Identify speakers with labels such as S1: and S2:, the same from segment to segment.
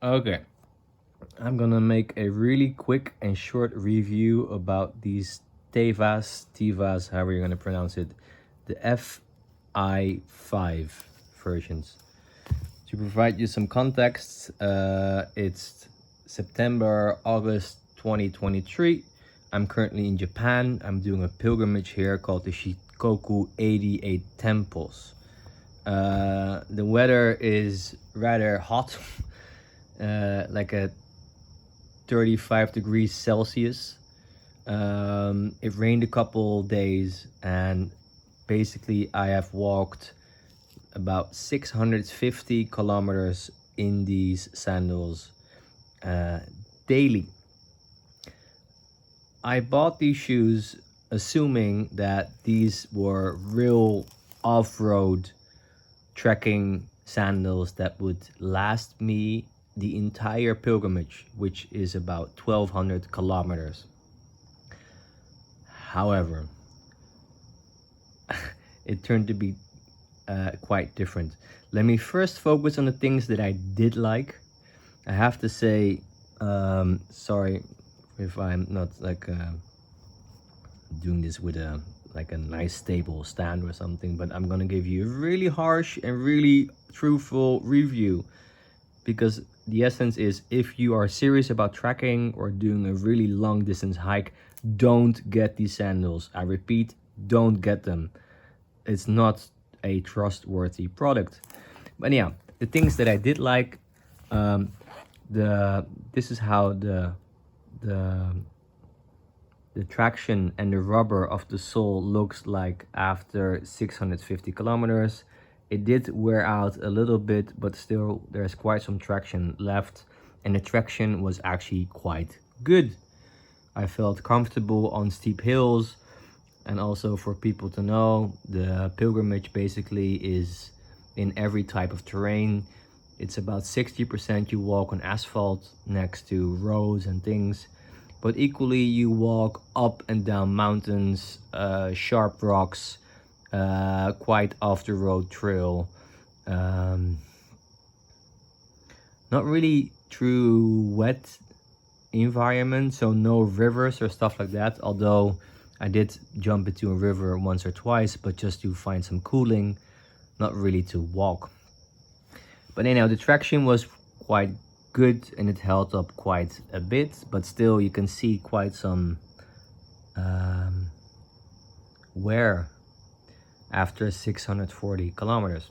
S1: Okay, I'm gonna make a really quick and short review about these TEVAs, however you're gonna pronounce it, the FI5 versions. To provide you some context, it's September, August 2023. I'm currently in Japan. I'm doing a pilgrimage here called the Shikoku 88 Temples. The weather is rather hot, like a 35 degrees Celsius. It rained a couple days, and basically I have walked about 650 kilometers in these sandals daily. I bought these shoes assuming that these were real off-road trekking sandals that would last me the entire pilgrimage, which is about 1200 kilometers. However, it turned to be quite different. Let me first focus on the things that I did like. I have to say, sorry if I'm not like doing this with a nice stable stand or something, but I'm gonna give you a really harsh and really truthful review, because the essence is, if you are serious about trekking or doing a really long distance hike, don't get these sandals. I repeat, don't get them. It's not a trustworthy product. But yeah, the things that I did like, this is how the traction and the rubber of the sole looks like after 650 kilometers. It did wear out a little bit, but still there's quite some traction left, and the traction was actually quite good. I felt comfortable on steep hills. And also, for people to know, the pilgrimage basically is in every type of terrain. It's about 60% you walk on asphalt next to roads and things, but equally you walk up and down mountains, sharp rocks, quite off the road trail. Not really through wet environment, so no rivers or stuff like that, although I did jump into a river once or twice, but just to find some cooling, not really to walk. But anyhow, the traction was quite good and it held up quite a bit, but still you can see quite some wear after 640 kilometers.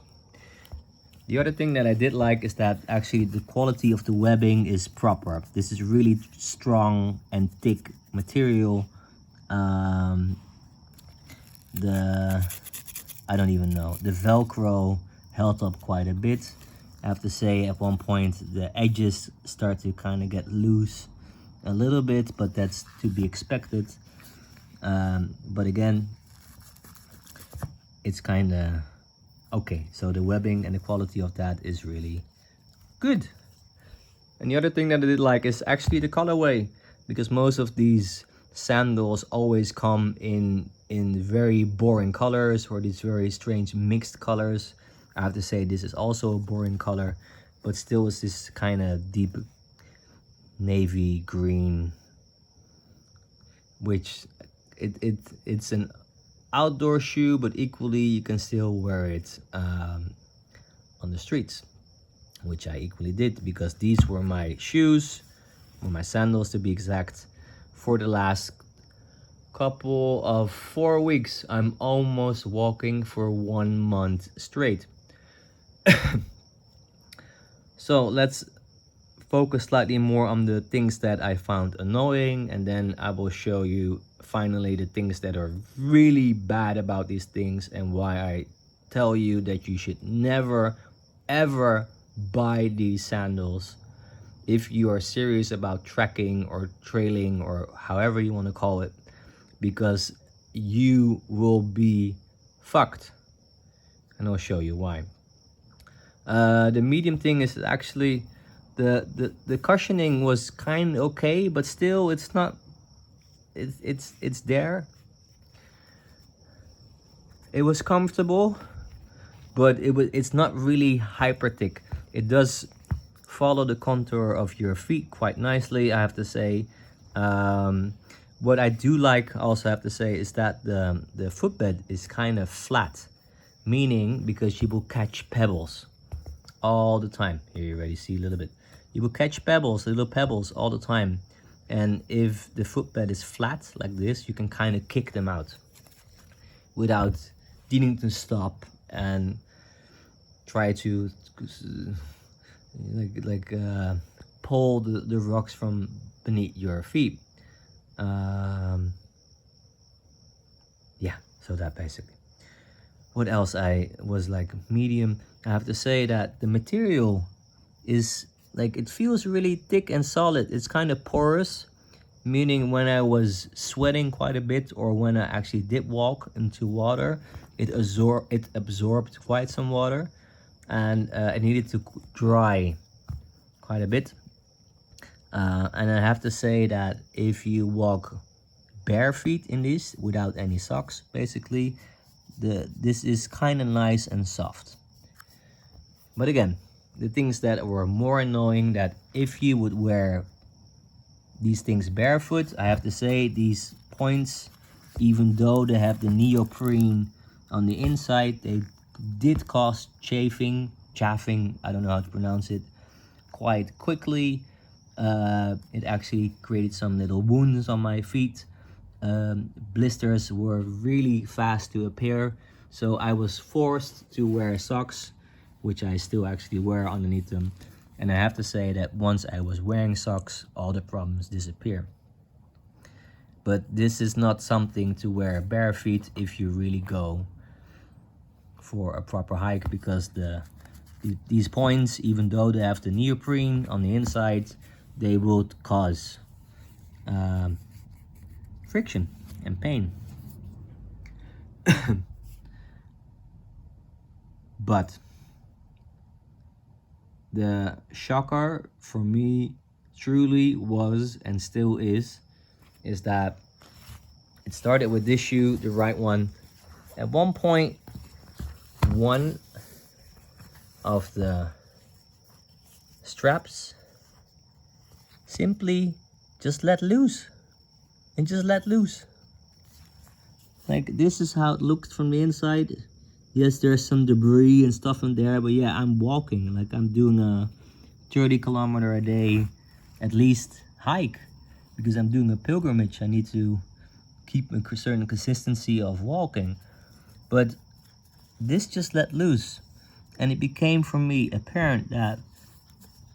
S1: The other thing that I did like is that actually the quality of the webbing is proper. This is really strong and thick material. I don't even know, the Velcro held up quite a bit. I have to say, at one point the edges start to kind of get loose a little bit, but that's to be expected. But again, it's kind of okay. So the webbing and the quality of that is really good. And the other thing that I did like is actually the colorway, because most of these sandals always come in very boring colors, or these very strange mixed colors. I have to say, this is also a boring color, but still it's this kind of deep navy green, which it's an outdoor shoe, but equally you can still wear it on the streets, which I equally did, because these were my shoes, or my sandals to be exact, for the last couple of 4 weeks. I'm almost walking for 1 month straight. So let's focus slightly more on the things that I found annoying, and then I will show you finally the things that are really bad about these things, and why I tell you that you should never ever buy these sandals if you are serious about trekking or trailing, or however you want to call it, because you will be fucked, and I'll show you why. The medium thing is actually the cushioning was kind of okay, but still it's not, it's there. It was comfortable, but it's not really hyper thick. It does follow the contour of your feet quite nicely, I have to say. What I do like, also have to say, is that the footbed is kind of flat, meaning because you will catch pebbles all the time. Here you already see a little bit. You will catch pebbles, little pebbles all the time. And if the footbed is flat like this, you can kind of kick them out without needing to stop and try to pull the rocks from beneath your feet. Yeah, so that basically. What else? I was like medium. I have to say that the material is like, it feels really thick and solid. It's kind of porous, meaning when I was sweating quite a bit or when I actually did walk into water, it absorbed quite some water, and it needed to dry quite a bit. And I have to say that if you walk bare feet in this without any socks, basically this is kind of nice and soft. But again, the things that were more annoying, that if you would wear these things barefoot, I have to say these points, even though they have the neoprene on the inside, they did cause chaffing, I don't know how to pronounce it, quite quickly. It actually created some little wounds on my feet. Blisters were really fast to appear, so I was forced to wear socks, which I still actually wear underneath them. And I have to say that once I was wearing socks, all the problems disappear. But this is not something to wear bare feet if you really go for a proper hike, because these points, even though they have the neoprene on the inside, they would cause friction and pain. But the shocker for me truly was, and still is that it started with this shoe, the right one. At one point, one of the straps simply just let loose. Like, this is how it looked from the inside. Yes, there's some debris and stuff in there, but yeah, I'm walking, like I'm doing a 30-kilometer a day at least hike, because I'm doing a pilgrimage. I need to keep a certain consistency of walking. But this just let loose, and it became for me apparent that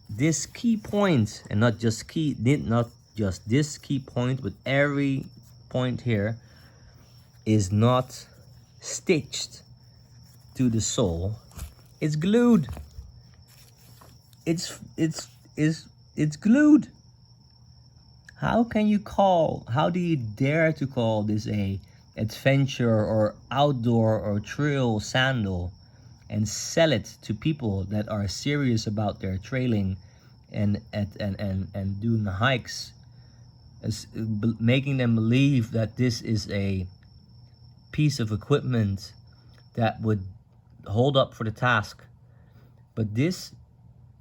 S1: this key point, and not just this key point, but every point here is not stitched to the sole. It's glued. It's glued. How do you dare to call this a adventure or outdoor or trail sandal and sell it to people that are serious about their trailing and doing hikes, making them believe that this is a piece of equipment that would hold up for the task? But this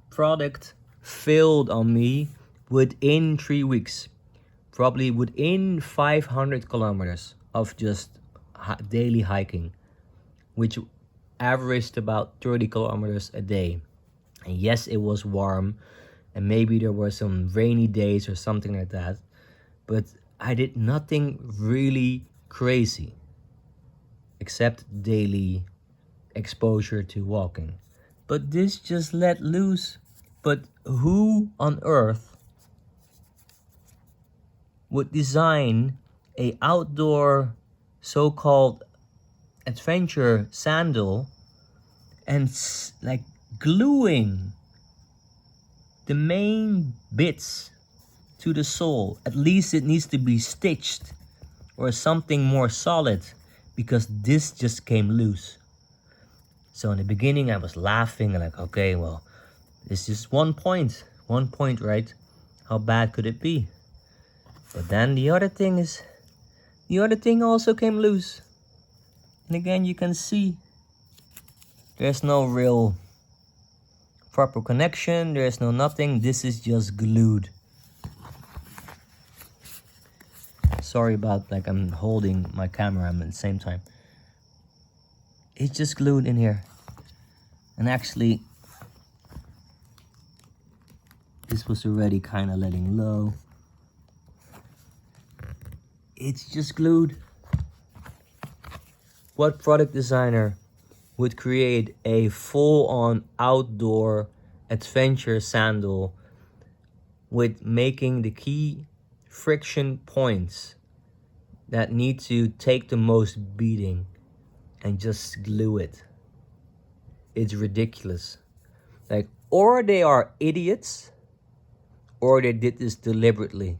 S1: product failed on me within 3 weeks, probably within 500 kilometers of just daily hiking, which averaged about 30 kilometers a day. And yes, it was warm, and maybe there were some rainy days or something like that, but I did nothing really crazy except daily exposure to walking. But this just let loose. But who on earth would design a outdoor so-called adventure sandal and like gluing the main bits to the sole? At least it needs to be stitched or something more solid, because this just came loose. So in the beginning I was laughing and like, okay, well, it's just 1 point, right? How bad could it be? But then the other thing also came loose. And again, you can see there's no real proper connection. There's no nothing. This is just glued. Sorry about like I'm holding my camera at the same time. It's just glued in here. And actually, this was already kind of letting low. It's just glued. What product designer would create a full-on outdoor adventure sandal with making the key friction points that need to take the most beating and just glue it? It's ridiculous. Like, or they are idiots, or they did this deliberately.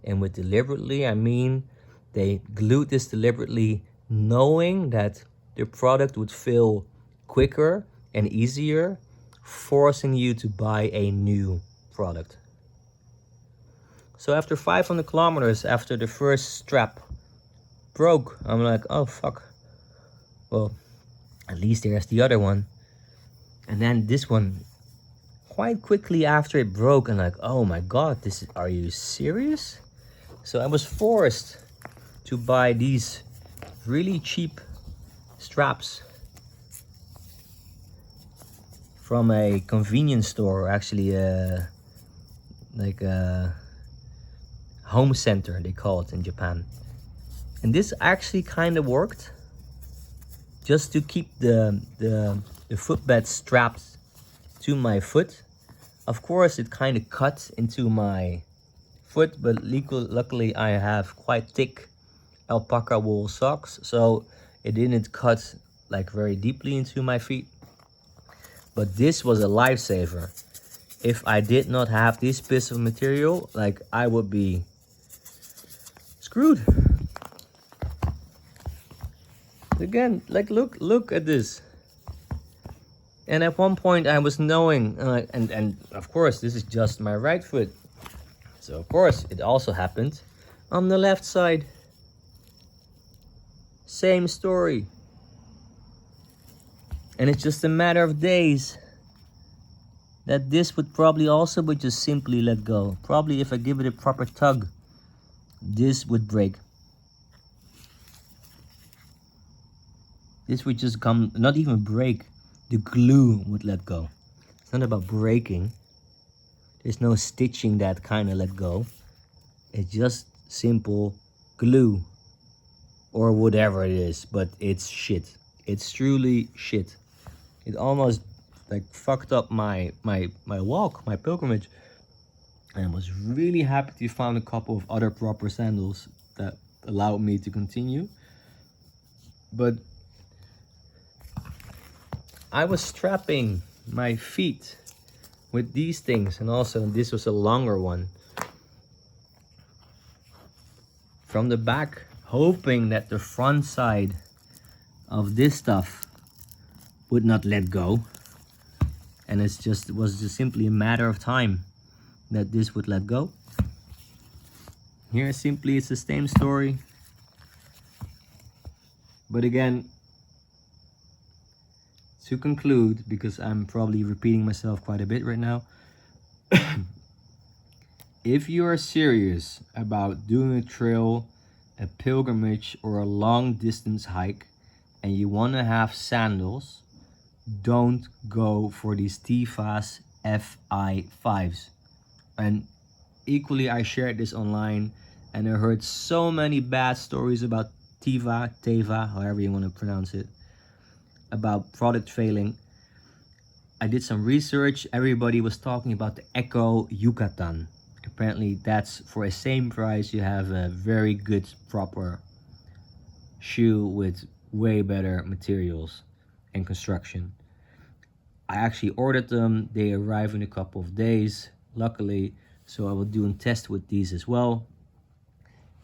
S1: And with deliberately, I mean they glued this deliberately knowing that the product would fail quicker and easier, forcing you to buy a new product. So after 500 kilometers, after the first strap broke, I'm like, oh fuck. Well, at least there's the other one. And then this one, quite quickly after it broke, I'm like, oh my god, are you serious? So I was forced to buy these really cheap straps from a convenience store, actually like a home center they call it in Japan. And this actually kind of worked, just to keep the footbed strapped to my foot. Of course it kind of cut into my foot, but luckily I have quite thick alpaca wool socks, so it didn't cut like very deeply into my feet. But this was a lifesaver. If I did not have this piece of material, like, I would be screwed. Again, like, look at this. And at one point I was knowing, and of course this is just my right foot, so of course it also happened on the left side. Same story. And it's just a matter of days that this would probably also would just simply let go. Probably if I give it a proper tug, this would break. This would just come, not even break, the glue would let go. It's not about breaking. There's no stitching that kind of let go. It's just simple glue. Or whatever it is, but it's shit. It's truly shit. It almost like fucked up my walk, my pilgrimage. And I was really happy to find a couple of other proper sandals that allowed me to continue. But I was strapping my feet with these things, and also this was a longer one, from the back, hoping that the front side of this stuff would not let go. And it was just simply a matter of time that this would let go. Here simply it's the same story. But again, to conclude, because I'm probably repeating myself quite a bit right now, if you are serious about doing a trail, a pilgrimage, or a long distance hike, and you want to have sandals, don't go for these TEVA's Fi5s. And equally, I shared this online, and I heard so many bad stories about TEVA, however you want to pronounce it, about product failing. I did some research. Everybody was talking about the Echo Yucatan. Apparently that's for a same price you have a very good proper shoe with way better materials and construction. I actually ordered them. They arrive in a couple of days, luckily, so I will do a test with these as well.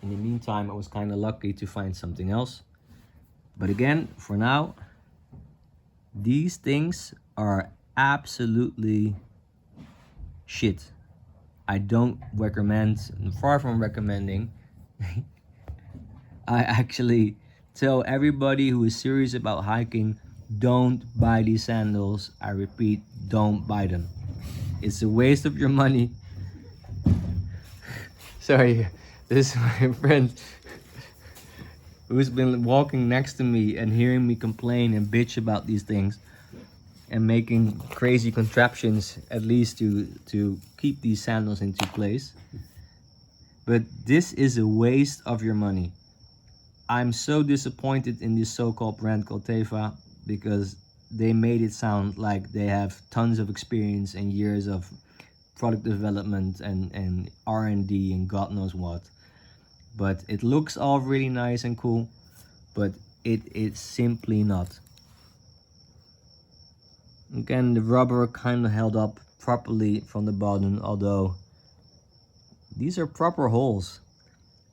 S1: In the meantime, I was kind of lucky to find something else. But again, for now, these things are absolutely shit. I don't recommend, far from recommending. I actually tell everybody who is serious about hiking, don't buy these sandals. I repeat, don't buy them. It's a waste of your money. Sorry, this is my friend who's been walking next to me and hearing me complain and bitch about these things and making crazy contraptions at least to keep these sandals into place. But this is a waste of your money. I'm so disappointed in this so-called brand called TEVA because they made it sound like they have tons of experience and years of product development and R&D and God knows what. But it looks all really nice and cool, but it is simply not. Again, the rubber kind of held up properly from the bottom, although these are proper holes.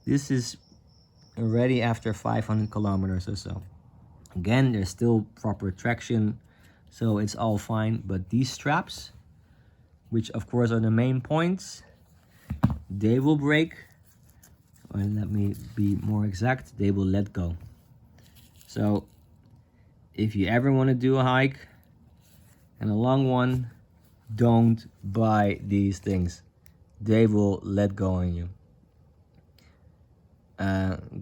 S1: This is already after 500 kilometers or so. Again, there's still proper traction, so it's all fine. But these straps, which of course are the main points, they will break. Or let me be more exact, they will let go. So if you ever want to do a hike and a long one, don't buy these things. They will let go on you.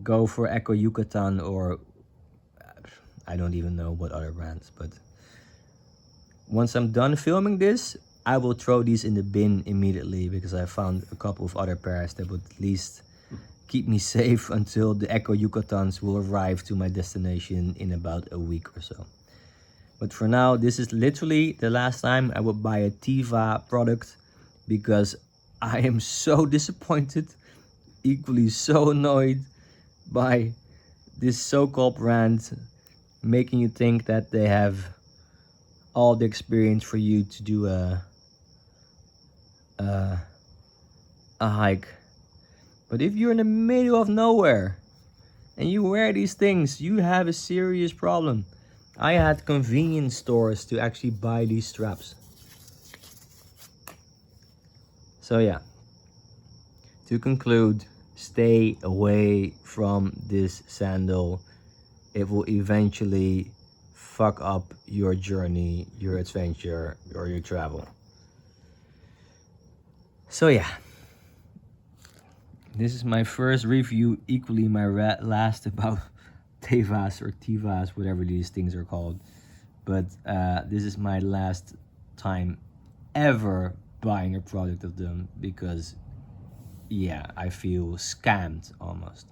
S1: Go for Eco Yucatan or I don't even know what other brands, but once I'm done filming this, I will throw these in the bin immediately because I found a couple of other pairs that would at least keep me safe until the Eco Yucatans will arrive to my destination in about a week or so. But for now, this is literally the last time I would buy a TEVA product because I am so disappointed, equally so annoyed by this so-called brand making you think that they have all the experience for you to do a hike. But if you're in the middle of nowhere and you wear these things, you have a serious problem. I had convenience stores to actually buy these straps. So yeah, to conclude, stay away from this sandal. It will eventually fuck up your journey, your adventure, or your travel. So yeah, this is my first review, equally my last about TEVAs or TEVAs, whatever these things are called. But this is my last time ever buying a product of them because, yeah, I feel scammed almost.